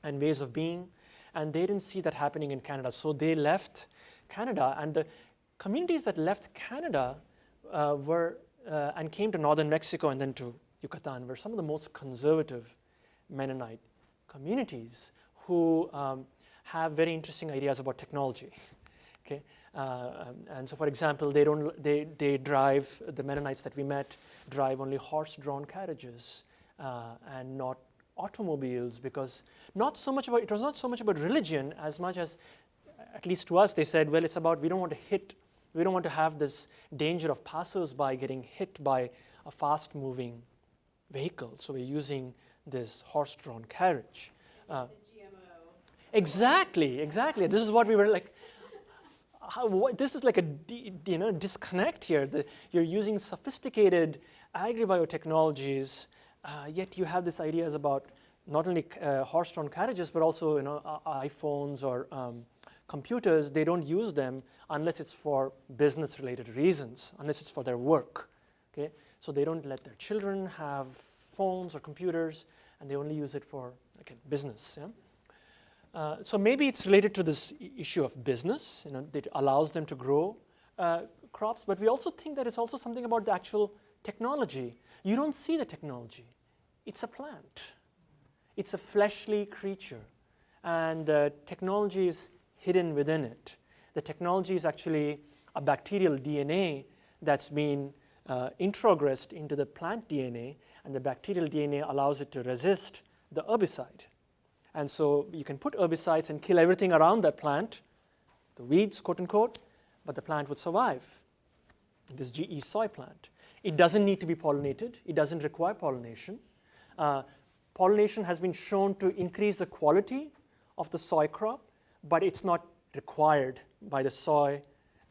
and ways of being, and they didn't see that happening in Canada, so they left Canada. And the communities that left Canada and came to northern Mexico and then to Yucatán were some of the most conservative Mennonite communities who have very interesting ideas about technology. Okay, and so, for example, they drive, the Mennonites that we met drive only horse-drawn carriages and not automobiles, because it was not so much about religion as much as, at least to us, they said, well, it's about we don't want to have this danger of passers-by getting hit by a fast-moving vehicle, so we're using this horse-drawn carriage. Exactly. This is what we were like. This is like a disconnect here. You're using sophisticated agribiotechnologies, yet you have these ideas about not only horse-drawn carriages, but also iPhones or computers. They don't use them unless it's for business-related reasons, unless it's for their work. Okay, so they don't let their children have phones or computers, and they only use it for business. Yeah? So maybe it's related to this issue of business, that allows them to grow crops, but we also think that it's also something about the actual technology. You don't see the technology. It's a plant. It's a fleshly creature, and the technology is hidden within it. The technology is actually a bacterial DNA that's been introgressed into the plant DNA, and the bacterial DNA allows it to resist the herbicide. And so you can put herbicides and kill everything around that plant, the weeds, quote unquote, but the plant would survive. This GE soy plant. It doesn't need to be pollinated. It doesn't require pollination. Pollination has been shown to increase the quality of the soy crop, but it's not required by the soy.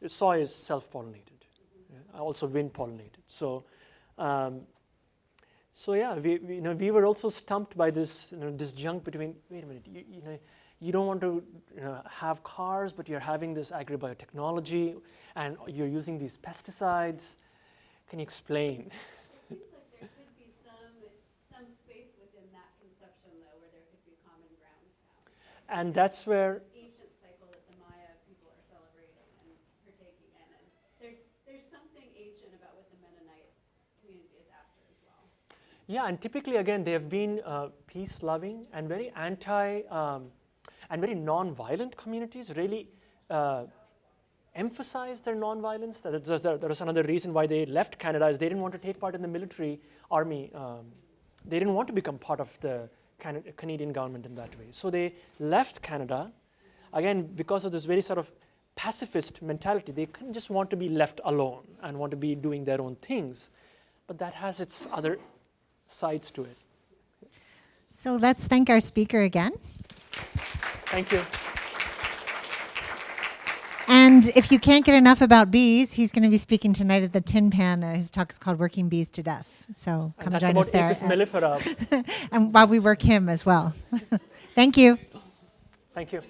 The soy is self-pollinated, also wind-pollinated. So, yeah, we were also stumped by this disjunct between, wait a minute, you don't want to have cars, but you're having this agribiotechnology, and you're using these pesticides. Can you explain? It seems like there could be some space within that conception, though, where there could be common ground found. And that's where Ancient cycle that the Maya people are celebrating and partaking in, and there's something ancient about what the Mennonite community is after as well. Yeah, and typically, again, they have been peace-loving and very and very non-violent communities, really emphasize their non-violence. That was another reason why they left Canada, is they didn't want to take part in the military army. They didn't want to become part of the Canadian government in that way. So they left Canada, again, because of this very sort of pacifist mentality. They couldn't just want to be left alone and want to be doing their own things. But that has its other sides to it. So let's thank our speaker again. Thank you. And if you can't get enough about bees, he's going to be speaking tonight at the Tin Pan. His talk is called Working Bees to Death. So come And join that's us there. about Apis mellifera. And while we work him as well. Thank you. Thank you.